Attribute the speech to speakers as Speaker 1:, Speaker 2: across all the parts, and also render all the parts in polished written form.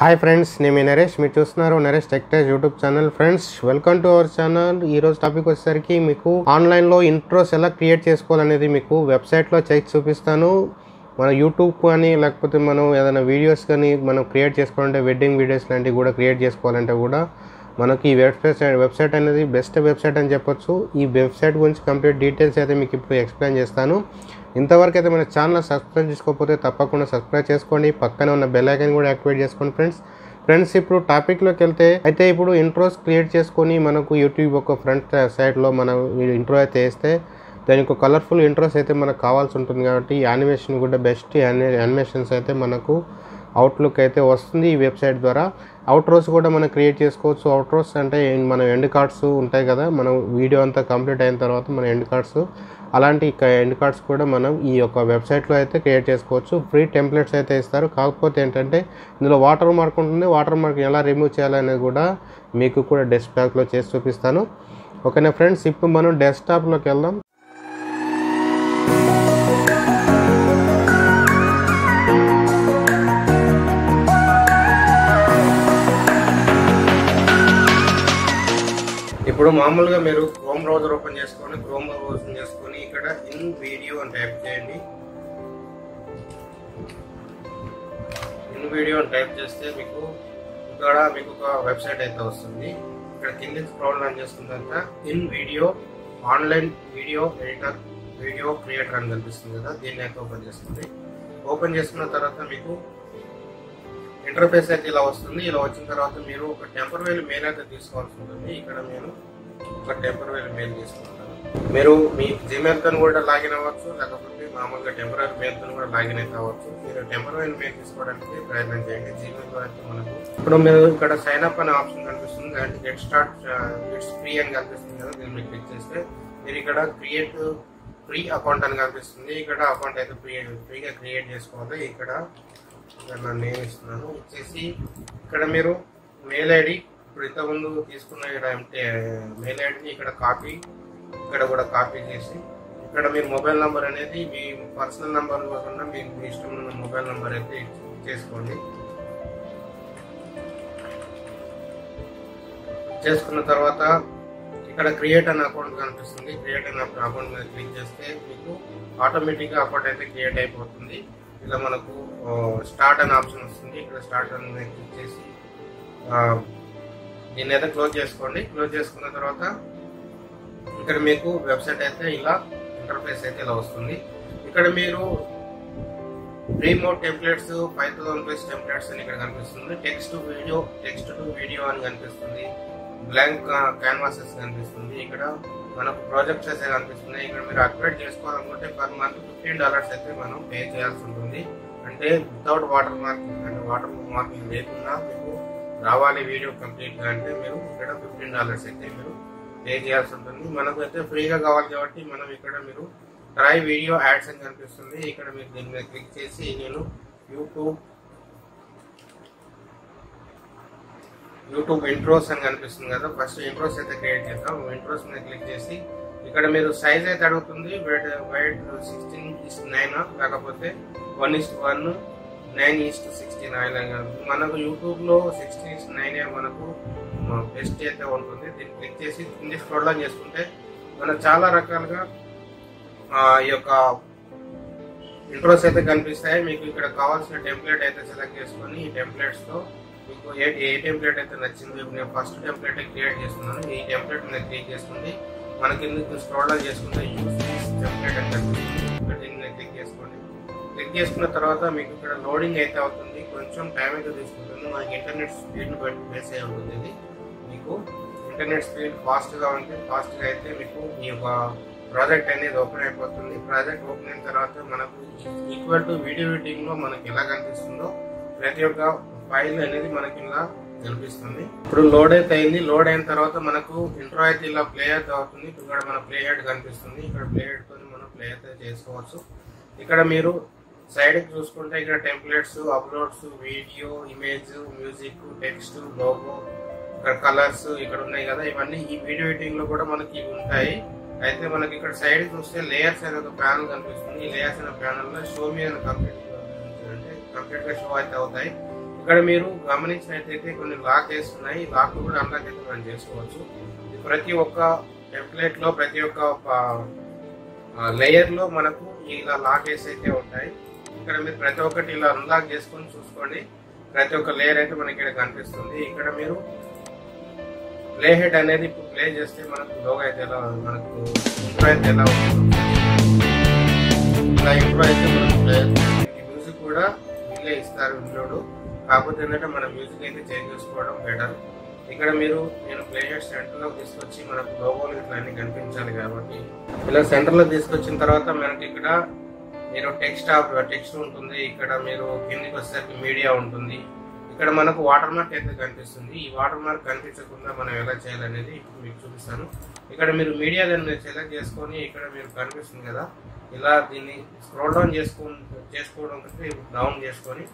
Speaker 1: Hi friends, నేను మీ నరేష్. మీరు చూస్తున్నారు Naresh tech టైజ్ YouTube channel. Friends, welcome to our channel. ఈరోజు టాపిక్ వచ్చేసరికి మీకు ఆన్లైన్లో ఇంట్రోస్ ఎలా క్రియేట్ చేసుకోవాలనేది మీకు వెబ్సైట్లో చేసి చూపిస్తాను. మన యూట్యూబ్ కానీ లేకపోతే మనం ఏదైనా వీడియోస్ కానీ మనం క్రియేట్ చేసుకోవాలంటే వెడ్డింగ్ వీడియోస్ లాంటివి కూడా క్రియేట్ చేసుకోవాలంటే కూడా మనకి ఈ వెబ్సైట్ అనేది బెస్ట్ వెబ్సైట్ అని చెప్పొచ్చు. ఈ వెబ్సైట్ గురించి కంప్లీట్ డీటెయిల్స్ అయితే మీకు ఇప్పుడు ఎక్స్ప్లెయిన్ చేస్తాను. ఇంతవరకు అయితే మన ఛానల్ సబ్స్క్రైబ్ చేసుకోకపోతే తప్పకుండా సబ్స్క్రైబ్ చేసుకోండి. పక్కనే ఉన్న బెల్ ఐకాన్ కూడా యాక్టివేట్ చేసుకోండి ఫ్రెండ్స్. ఇప్పుడు టాపిక్లోకి వెళ్తే అయితే ఇప్పుడు ఇంట్రోస్ క్రియేట్ చేసుకొని మనకు యూట్యూబ్ ఒక ఫ్రంట్ సైడ్లో మనం ఇంట్రో అయితే వేస్తే దానికి ఒక కలర్ఫుల్ ఇంట్రోస్ అయితే మనకు కావాల్సి ఉంటుంది. కాబట్టి యానిమేషన్ కూడా బెస్ట్ యానిమేషన్స్ అయితే మనకు అవుట్లుక్ అయితే వస్తుంది ఈ వెబ్సైట్ ద్వారా. అవుట్రోస్ కూడా మనం క్రియేట్ చేసుకోవచ్చు. అవుట్రోస్ అంటే మన ఎండ్ కార్డ్స్ ఉంటాయి కదా, మనం వీడియో అంతా కంప్లీట్ అయిన తర్వాత మన ఎండ్ కార్డ్స్, అలాంటి ఎండ్ కార్డ్స్ కూడా మనం ఈ యొక్క వెబ్సైట్లో అయితే క్రియేట్ చేసుకోవచ్చు. ఫ్రీ టెంప్లెట్స్ అయితే ఇస్తారు. కాకపోతే ఏంటంటే ఇందులో వాటర్ మార్క్ ఉంటుంది. వాటర్ మార్క్ ఎలా రిమూవ్ చేయాలనేది కూడా మీకు కూడా డెస్క్టాప్లో చేసి చూపిస్తాను. ఓకేనా ఫ్రెండ్స్, ఇప్పుడు మనం డెస్క్టాప్లోకి వెళ్దాం. ఇప్పుడు మామూలుగా మీరు క్రోమ్ బ్రౌజర్ ఓపెన్ చేసుకొని ఇక్కడ ఇన్ వీడియో అని టైప్ చేయండి. ఇన్ వీడియో అని టైప్ చేస్తే మీకు ఒక వెబ్సైట్ అయితే వస్తుంది. ఇక్కడ కింద స్క్రోల్ రన్ చేసుకున్నాక in video online video editor video creator అని కనిపిస్తుంది కదా, దీన్ని అయితే ఓపెన్ చేసుకోండి. ఓపెన్ చేసుకున్న తర్వాత మీకు ఇంటర్ఫేస్ అయితే ఇలా వస్తుంది. ఇలా వచ్చిన తర్వాత మీరు ఒక టెంపరరీ మెయిల్ అయితే తీసుకోవాల్సి ఉంటుంది. ఇక్కడ నేను ఒక టెంపరరీ మెయిల్ తీసుకుంటాను. మీరు మీ జీమెయిల్తో కూడా లాగిన్ అవ్వచ్చు, లేకపోతే మామూలుగా టెంపరరీ మెయిల్తో కూడా లాగిన్ అయితే అవ్వచ్చు. మీరు టెంపరరీ మెయిల్ తీసుకోవడానికి ప్రయత్నం చేయండి. జీమెయిల్లో అయితే మనకు ఇప్పుడు మీరు ఇక్కడ సైన్ అప్ అనే ఆప్షన్ కనిపిస్తుంది. అంటే గెట్ స్టార్ట్ ఇట్స్ ఫ్రీ అని కనిపిస్తుంది కదా, దీన్ని మీరు క్లిక్ చేస్తే మీరు ఇక్కడ క్రియేట్ ఫ్రీ అకౌంట్ అని కనిపిస్తుంది. ఇక్కడ అకౌంట్ అయితే ఫ్రీగా క్రియేట్ చేసుకోవాలి. ఇక్కడ నా నేమ్ ఇస్తున్నాను. ఇచ్చేసి ఇక్కడ మీరు మెయిల్ ఐడి ఇప్పుడు ఇంతకుముందు తీసుకున్న మెయిల్ ఐడిని ఇక్కడ కూడా కాపీ చేసి ఇక్కడ మీరు మొబైల్ నంబర్ అనేది మీ పర్సనల్ నంబర్ కాకుండా మీ ఇష్టం ఉన్న మొబైల్ నంబర్ అయితే చేసుకోండి. చేసుకున్న తర్వాత ఇక్కడ క్రియేట్ అనే అకౌంట్ కనిపిస్తుంది. క్రియేట్ అనే అకౌంట్ మీద క్లిక్ చేస్తే మీకు ఆటోమేటిక్గా అకౌంట్ అయితే క్రియేట్ అయిపోతుంది. ఇలా మనకు స్టార్ట్ అనే ఆప్షన్ వస్తుంది. ఇక్కడ స్టార్ట్ అని క్లిక్ చేసి దీన్ని అయితే క్లోజ్ చేసుకోండి. క్లోజ్ చేసుకున్న తర్వాత ఇక్కడ మీకు వెబ్సైట్ అయితే ఇలా ఇంటర్ఫేస్ అయితే ఇలా వస్తుంది. ఇక్కడ మీరు రిమోట్ టెంప్లెట్స్ 5000+ టెంప్లెట్స్ అని ఇక్కడ కనిపిస్తుంది. టెక్స్ట్ టు వీడియో అని కనిపిస్తుంది. బ్లాంక్ క్యాన్వాసెస్ కనిపిస్తుంది. ఇక్కడ మనకు ప్రాజెక్ట్స్ అయితే కనిపిస్తుంది. ఇక్కడ మీరు అప్గ్రేడ్ చేసుకోవాలనుకుంటే పర్ మంత్ $15 అయితే మనం పే చేయాల్సి ఉంటుంది. అంటే వితౌట్ వాటర్ మార్కింగ్ లేకుండా మీకు రావాలి వీడియో కంప్లీట్ గా అంటే మీరు ఇక్కడ $15 అయితే మీరు పే చేయాల్సి ఉంటుంది. మనకు అయితే ఫ్రీగా కావాలి కాబట్టి మనం ఇక్కడ మీరు ట్రై వీడియో యాడ్స్ అని కనిపిస్తుంది. ఇక్కడ మీరు దీని మీద క్లిక్ చేసి నేను యూట్యూబ్ ఇంట్రోస్ అని కనిపిస్తుంది కదా, ఫస్ట్ ఇంట్రోస్ అయితే క్రియేట్ చేద్దాం. ఇంట్రోస్ మీద క్లిక్ చేసి ఇక్కడ మీరు సైజ్ అయితే అడుగుతుంది. వైట్ 16:9 లేకపోతే 1:1 9:69 మనకు యూట్యూబ్ లో 16:9 మనకు బెస్ట్ అయితే ఉంటుంది. దీన్ని క్లిక్ చేసి కింద స్క్రోల్ డౌన్ చేసుకుంటే మనకు చాలా రకాలుగా ఈ యొక్క ఇంట్రోస్ అయితే కనిపిస్తాయి. మీకు ఇక్కడ కావాల్సిన టెంప్లెట్ అయితే సెలెక్ట్ చేసుకొని ఈ టెంప్లెట్స్ తో మీకు ఏ టెంప్లెట్ అయితే నచ్చిందో నేను ఫస్ట్ టెంప్లెట్ క్రియేట్ చేస్తున్నాను. ఈ టెంప్లెట్ మీద క్లిక్ చేసుకుంటే మనకి స్క్రోల్ డౌన్ చేసుకుంటే యూజ్ టెంప్లెట్ అని కనిపిస్తుంది. ఇక్కడ దీన్ని క్లిక్ చేసుకోండి. క్లిక్ చేసుకున్న తర్వాత మీకు ఇక్కడ లోడింగ్ అయితే అవుతుంది. కొంచెం టైం అయితే తీసుకుంటుంది. మనకి ఇంటర్నెట్ స్పీడ్ బేస్ అయి ఉంటుంది. ఇది మీకు ఇంటర్నెట్ స్పీడ్ ఫాస్ట్గా ఉంటే ఫాస్ట్గా అయితే మీకు ఈ యొక్క ప్రాజెక్ట్ అనేది ఓపెన్ అయిపోతుంది. ప్రాజెక్ట్ ఓపెన్ అయిన తర్వాత మనకు ఈక్వల్ టు వీడియో ఎడిటింగ్లో మనకి ఎలా కనిపిస్తుందో ప్రతి ఒక్క ఫైల్ అనేది మనకి ఇలా కనిపిస్తుంది. ఇప్పుడు లోడ్ అయితే అయింది. లోడ్ అయిన తర్వాత మనకు ఇంట్రో అయితే ఇలా ప్లే అయితే అవుతుంది. ఇక్కడ మన ప్లే హెడ్ కనిపిస్తుంది. ఇక్కడ ప్లే హెడ్ తో మనం ప్లే అయితే చేసుకోవచ్చు. ఇక్కడ మీరు సైడ్ చూసుకుంటే ఇక్కడ templates, uploads, video, image, music, text, logo, ఇక్కడ కలర్స్ ఇక్కడ ఉన్నాయి కదా, ఇవన్నీ ఈ వీడియో ఎడిటింగ్ లో కూడా మనకి ఇవి ఉంటాయి. అయితే మనకి ఇక్కడ సైడ్ చూస్తే లేయర్స్ అనే ఒక ప్యానల్ కనిపిస్తుంది. ఈ లేయర్స్ అనే ప్యానల్ లో షో మీ అనే కంప్లీట్ గా షో అయితే అవుతాయి. ఇక్కడ మీరు గమనించినట్లయితే కొన్ని లాకెస్ ఉన్నాయి. లాక్ కూడా అన్లాక్ అయితే మనం చేసుకోవచ్చు. ప్రతి ఒక్క టెంప్లెట్ లో ప్రతి ఒక్క లేయర్ లో మనకు ఇలా లాకెస్ అయితే ఉంటాయి. ఇక్కడ మీరు ప్రతి ఒక్కటి ఇలా అన్లాక్ చేసుకొని చూసుకోండి. ప్రతి ఒక్క లేయర్ అయితే మనకి ఇక్కడ కనిపిస్తుంది. ఇక్కడ మీరు ప్లే హెడ్ అనేది ఇప్పుడు ప్లే చేస్తే మనకు లోగో అయితే ఎలా మనకు ఇంట్రో అయితే ఎలా ఉంటుంది. ఇలా ఇంట్రో అయితే మనకు ప్లే మ్యూజిక్ కూడా వీళ్ళే ఇస్తారు ఇంట్లోడు. కాకపోతే ఏంటంటే మన మ్యూజిక్ అయితే చేంజ్ చేసుకోవడం బెటర్. ఇక్కడ మీరు నేను ప్లే హెడ్ సెంటర్ లో తీసుకొచ్చి మనకు లోగోలు ఇట్లా అన్ని కనిపించాలి కాబట్టి ఇలా సెంటర్ లో తీసుకొచ్చిన తర్వాత మనకి ఇక్కడ మీరు టెక్స్ట్ ఉంటుంది. ఇక్కడ మీరు కిందికి వచ్చేసరికి మీడియా ఉంటుంది. ఇక్కడ మనకు వాటర్ మార్క్ అయితే కనిపిస్తుంది. ఈ వాటర్ మార్క్ కనిపించకుండా మనం ఎలా చేయాలనేది ఇప్పుడు మీకు చూపిస్తాను. ఇక్కడ మీరు మీడియా దాన్ని సెలెక్ట్ చేసుకొని ఇక్కడ మీరు కనిపిస్తుంది కదా, ఇలా దీన్ని స్క్రోల్ డౌన్ చేసుకోవడం కంటే డౌన్ చేసుకొని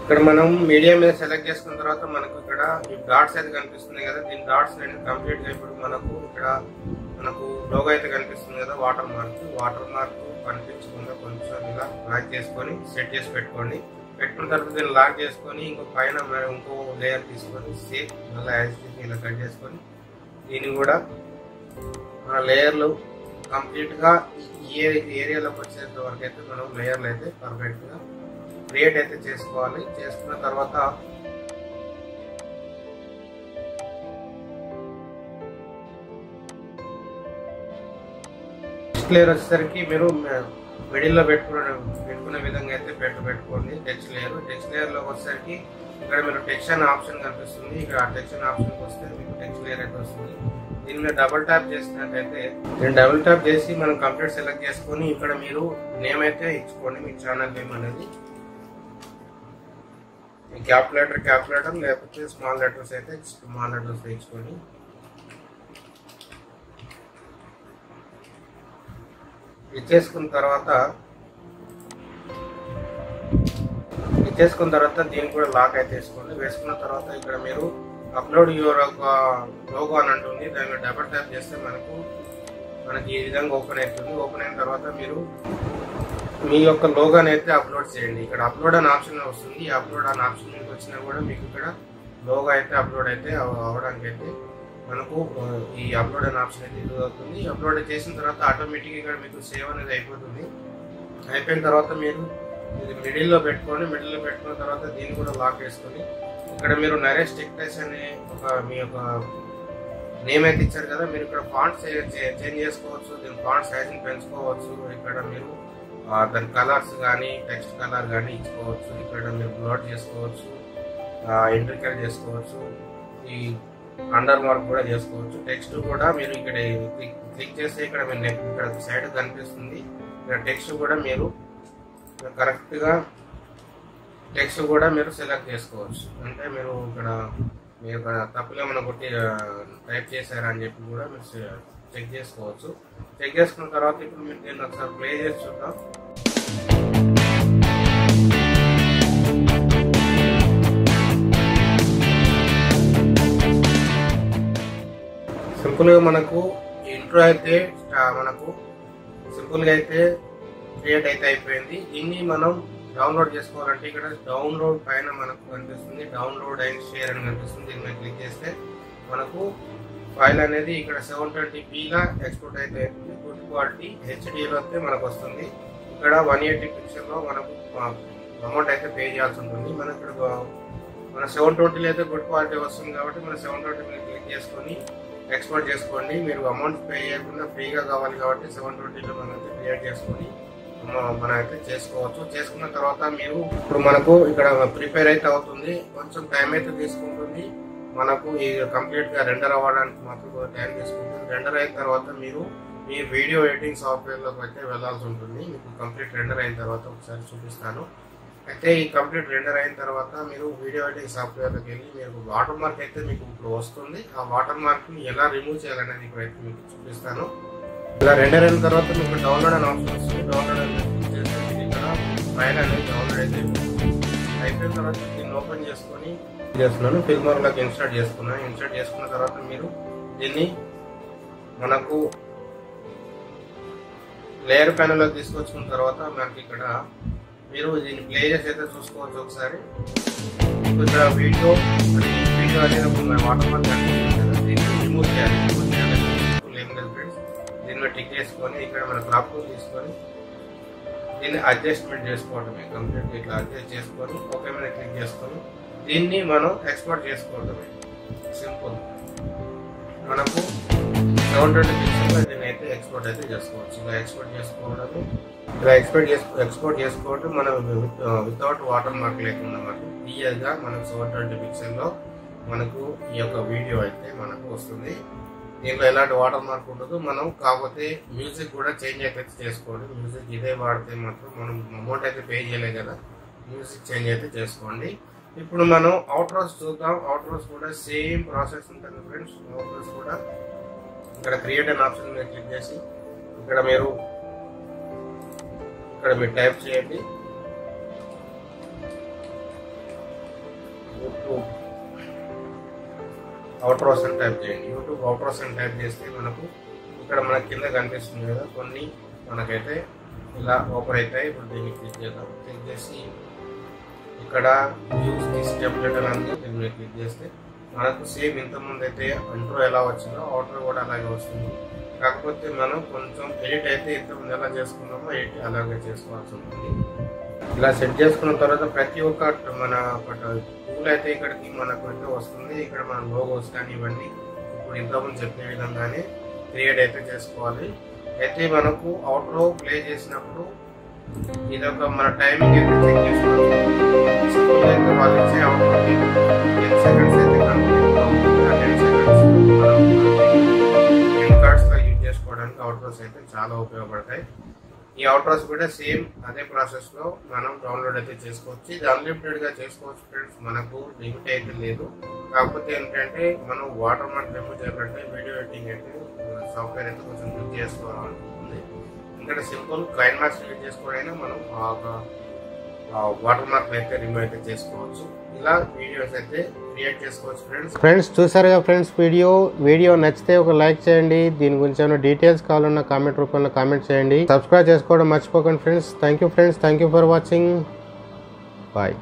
Speaker 1: ఇక్కడ మనం మీడియా మీద సెలెక్ట్ చేసుకున్న తర్వాత మనకు ఇక్కడ ఈ డాట్స్ అయితే కనిపిస్తుంది కదా, దీని డాట్స్ అనేది కంప్లీట్ గా ఇప్పుడు మనకు లోగో అయితే కనిపిస్తుంది కదా, వాటర్ మార్క్ కనిపించకుండా కొంచెం ఇలా లాక్ చేసుకొని సెట్ చేసి పెట్టుకోండి. పెట్టుకున్న తర్వాత దీన్ని లాక్ చేసుకొని ఇంకో పైన ఇంకో లేయర్ తీసుకొని సేమ్ మళ్ళీ ఇలా కట్ చేసుకొని దీన్ని కూడా మన లేయర్లు కంప్లీట్ గా ఈ ఏరియాలోకి వచ్చేంత వరకు అయితే మనం లేయర్లు అయితే పర్ఫెక్ట్ గా క్రియేట్ అయితే చేసుకోవాలి. చేసుకున్న తర్వాత టెక్స్ట్ లేయర్ వచ్చేసరికి మీరు మిడిల్ లో పెట్టుకునే విధంగా అయితే పెట్టుకోండి. టెక్స్ట్ లేయర్ లోకి వచ్చేసరికి ఇక్కడ మీరు టెక్స్ట్ అనే ఆప్షన్ కనిపిస్తుంది. ఇక్కడ టెక్స్ట్ అనే ఆప్షన్కి వస్తే మీకు టెక్స్ట్ లేయర్ అయితే వస్తుంది. దీని మీద డబుల్ ట్యాప్ చేసినట్టయితే నేను డబుల్ ట్యాప్ చేసి మనం కంప్లీట్ సెలెక్ట్ చేసుకొని ఇక్కడ మీరు నేమ్ అయితే ఇచ్చుకోండి. మీ ఛానల్ నేమ్ అనేది క్యాపిటల్ లేకపోతే స్మాల్ లెటర్స్ అయితే స్మాల్ లెటర్స్ ఇచ్చుకోండి. ఇచ్చేసుకున్న తర్వాత దీన్ని కూడా లాక్ అయితే వేసుకోండి. వేసుకున్న తర్వాత ఇక్కడ మీరు అప్లోడ్ యువర్ లోగో అని అంటుంది. దాని మీద డబుల్ ట్యాప్ చేస్తే మనకి ఈ విధంగా ఓపెన్ అవుతుంది. ఓపెన్ అయిన తర్వాత మీరు మీ యొక్క లోగోని అయితే అప్లోడ్ చేయండి. ఇక్కడ అప్లోడ్ అనే ఆప్షన్ వస్తుంది. ఈ అప్లోడ్ అనే ఆప్షన్ మీకు వచ్చినా కూడా మీకు ఇక్కడ లోగో అయితే అప్లోడ్ అయితే అవడానికి అయితే మనకు ఈ అప్లోడ్ అనే ఆప్షన్ అయితే యూజ్ అవుతుంది. అప్లోడ్ చేసిన తర్వాత ఆటోమేటిక్గా ఇక్కడ మీకు సేవ్ అనేది అయిపోతుంది. అయిపోయిన తర్వాత మీరు ఇది మిడిల్లో పెట్టుకున్న తర్వాత దీన్ని కూడా లాక్ వేసుకొని ఇక్కడ మీరు నరేష్ టెక్టైల్స్ అనే మీ యొక్క నేమ్ అయితే ఇచ్చారు కదా, మీరు ఇక్కడ ఫాంట్ చేంజ్ చేసుకోవచ్చు. దీని ఫాంట్ సైజ్ని పెంచుకోవచ్చు. ఇక్కడ మీరు దాని కలర్స్ కానీ టెక్స్ట్ కలర్ కానీ ఇచ్చుకోవచ్చు. ఇక్కడ మీరు బ్లాట్ చేసుకోవచ్చు, ఇంటర్కల్ చేసుకోవచ్చు, ఈ అండర్ మార్క్ కూడా చేసుకోవచ్చు. టెక్స్ట్ కూడా మీరు ఇక్కడ క్లిక్ చేస్తే ఇక్కడ మీరు ఇక్కడ సైడ్ కనిపిస్తుంది. ఇక్కడ టెక్స్ట్ కూడా మీరు కరెక్ట్ గా టెక్స్ట్ కూడా మీరు సెలెక్ట్ చేసుకోవచ్చు. అంటే మీరు ఇక్కడ మీరు తప్పులు ఏమైనా కొట్టి టైప్ చేశారా అని చెప్పి కూడా మీరు చెక్ చేసుకోవచ్చు. చెక్ చేసుకున్న తర్వాత ఇప్పుడు మీరు దీన్ని ఒకసారి ప్లే చేసి చూద్దాం. సింపుల్ గా మనకు ఇంట్రో అయితే సింపుల్ గా అయితే క్రియేట్ అయితే అయిపోయింది. దీన్ని మనం డౌన్లోడ్ చేసుకోవాలంటే ఇక్కడ డౌన్లోడ్ పైన మనకు కనిపిస్తుంది, డౌన్లోడ్ అండ్ షేర్ అని కనిపిస్తుంది. దీని మీద క్లిక్ చేస్తే మనకు ఫైల్ అనేది ఇక్కడ 720pగా ఎక్స్పోర్ట్ అయితే అవుతుంది. గుడ్ క్వాలిటీ హెచ్డిలో అయితే మనకు వస్తుంది. ఇక్కడ 180 పిక్చర్లో మనకు అమౌంట్ అయితే పే చేయాల్సి ఉంటుంది. మన ఇక్కడ మన 720లో అయితే గుడ్ క్వాలిటీ వస్తుంది కాబట్టి మన 720 మీద క్లిక్ చేసుకొని ఎక్స్పోర్ట్ చేసుకోండి. మీరు అమౌంట్ పే చేయకుండా ఫ్రీగా కావాలి కాబట్టి 720లో మనం అయితే క్రియేట్ చేసుకొని మనం అయితే చేసుకోవచ్చు. చేసుకున్న తర్వాత మీరు ఇప్పుడు మనకు ఇక్కడ ప్రిపేర్ అయితే అవుతుంది. కొంచెం టైం అయితే తీసుకుంటుంది. మనకు ఈ కంప్లీట్ గా రెండర్ అవ్వడానికి మాత్రం టైం తీసుకుంటుంది. రెండర్ అయిన తర్వాత మీరు మీ వీడియో ఎడిటింగ్ సాఫ్ట్వేర్ లోకి అయితే వెళ్లాల్సి ఉంటుంది. మీకు కంప్లీట్ రెండర్ అయిన తర్వాత ఒకసారి చూపిస్తాను. అయితే ఈ కంప్లీట్ రెండర్ అయిన తర్వాత మీరు వీడియో ఎడిటింగ్ సాఫ్ట్వేర్ లోకి వెళ్ళి మీరు వాటర్ మార్క్ అయితే మీకు ఇప్పుడు వస్తుంది. ఆ వాటర్ మార్క్ ని ఎలా రిమూవ్ చేయాలనేది ఇప్పుడైతే మీకు చూపిస్తాను. ఇలా రెండర్ అయిన తర్వాత మీకు డౌన్లోడ్ అని ఆప్షన్ వస్తుంది. డౌన్లోడ్ అనేది ఇక్కడ ఫైల్ అనేది డౌన్లోడ్ అయితే అయిపోయిన తర్వాత దీన్ని ఓపెన్ చేసుకొని చేస్తున్నాను. ఫిల్మర్లోకి ఇన్స్టాల్ చేసుకున్నాను. ఇన్స్టాల్ చేసుకున్న తర్వాత మీరు దీన్ని మనకు లేయర్ ప్యానెల్ లో తీసుకొచ్చిన తర్వాత మనకి ఇక్కడ మీరు దీన్ని ప్లే చేసి అయితే చూసుకోవచ్చు ఒకసారి. ఇక్కడ వీడియో అనేది వాటర్ మార్క్ కనిపిస్తుంది కదా, దీన్ని రిమూవ్ చేయాలి. ఏం లేదు ఫ్రెండ్స్, దీని మీద టిక్ చేసుకొని ఇక్కడ మన క్రాప్ టూల్ తీసుకొని దీన్ని అడ్జస్ట్మెంట్ చేసుకోవడమే. కంప్లీట్ ఇట్లా అడ్జస్ట్ చేసుకొని ఓకే మీద క్లిక్ చేసుకొని దీన్ని మనం ఎక్స్పోర్ట్ చేసుకోవడమే. సింపుల్. మనకు 720 పిక్సెల్లో దీన్ని అయితే ఎక్స్పోర్ట్ అయితే చేసుకోవచ్చు. ఇలా ఎక్స్పోర్ట్ చేసుకోవడం, ఇలా ఎక్స్పోర్ట్ చేసుకోవడం మనం వితౌట్ వాటర్ మార్క్ లేకుండా మనకు క్లియర్గా మనకు 720 పిక్సెల్లో మనకు ఈ యొక్క వీడియో అయితే మనకు వస్తుంది. దీంట్లో ఎలాంటి వాటర్ మార్క్ ఉండదు. మనం కాకపోతే మ్యూజిక్ కూడా చేంజ్ అయితే చేసుకోండి. మ్యూజిక్ ఇదే వాడితే మాత్రం మనం అమౌంట్ అయితే పే చేయలేదు కదా, మ్యూజిక్ చేంజ్ అయితే చేసుకోండి. ఇప్పుడు మనం అవుట్రోస్ చూద్దాం. అవుట్రోస్ కూడా సేమ్ ప్రాసెస్ ఉంటుంది ఫ్రెండ్స్. అవుట్రోస్ కూడా ఇక్కడ క్రియేట్ అనే ఆప్షన్ మీద క్లిక్ చేసి ఇక్కడ మీరు టైప్ చేయండి యూట్యూబ్ అవుట్రోస్ అని టైప్ చేయండి. యూట్యూబ్ అవుట్రోస్ అని టైప్ చేస్తే మనకు ఇక్కడ మనకి కింద కనిపిస్తుంది కదా, కొన్ని మనకైతే ఇలా ఓపెన్ అవుతాయి. ఇప్పుడు దీన్ని క్లిక్ చేద్దాం. క్లిక్ చేసి ఇక్కడ యూజ్ దిస్ టెంప్లెట్ అని దీని మీద క్లిక్ చేస్తే మనకు సేమ్ ఇంతకుముందు అయితే ఇంట్రో ఎలా వచ్చిందో అవుట్రో కూడా అలాగే వస్తుంది. కాకపోతే మనం కొంచెం ఎడిట్ అయితే ఇంతకుముందు ఎలా చేసుకున్నామో ఎడిట్ అలాగే చేసుకోవాల్సి ఉంటుంది. ఇలా సెట్ చేసుకున్న తర్వాత ప్రతి ఒక్క మన టూల్ అయితే ఇక్కడికి మనకు అయితే వస్తుంది. ఇక్కడ మన లోగోస్ కానీ ఇవన్నీ ఇప్పుడు ఇంతకుముందు చెప్పిన విధంగానే క్రియేట్ అయితే చేసుకోవాలి. అయితే మనకు అవుట్రో ప్లే చేసినప్పుడు ఇదొక మన టైమింగ్ అయితే చెక్ చేసుకోవాలి. అయితే వాళ్ళు ఇచ్చే అవుట్రో 10 సెకండ్స్ అయితే కంప్లీట్గా ఉంటుంది. ఆ 10 సెకండ్స్ మనం ఎన్ కార్డ్స్ లో యూజ్ చేసుకోవడానికి అవుట్రోస్ అయితే చాలా ఉపయోగపడతాయి. ఈ అవుట్రోస్ కూడా సేమ్ అదే ప్రాసెస్ లో మనం డౌన్లోడ్ అయితే చేసుకోవచ్చు. ఇది అన్లిమిటెడ్ గా చేసుకోవచ్చు ఫ్రెండ్స్, మనకు లిమిట్ అయితే లేదు. కాకపోతే ఏంటంటే మనం వాటర్ మార్క్ రిమూవ్ చేయాలంటే వీడియో ఎడిటింగ్ అయితే సాఫ్ట్వేర్ అయితే కొంచెం యూజ్ చేసుకోవాలనుకుంటుంది. ఇక్కడ సింపుల్ క్లైన్ మార్క్స్ యూజ్ చేసుకోవడైనా మనం వాటర్ మార్క్ అయితే రిమూవ్ అయితే చేసుకోవచ్చు. ఇలా వీడియోస్ అయితే క్రియేట్ చేసుకోవచ్చు ఫ్రెండ్స్. చూసారుగా ఫ్రెండ్స్, వీడియో నచ్చితే ఒక లైక్ చేయండి. దీని గురించి ఏమైనా డీటెయిల్స్ కావాలన్నా కామెంట్ రూపంలో కామెంట్ చేయండి. సబ్స్క్రైబ్ చేసుకోవడం మర్చిపోకండి friends. Thank you friends, thank you for watching. Bye.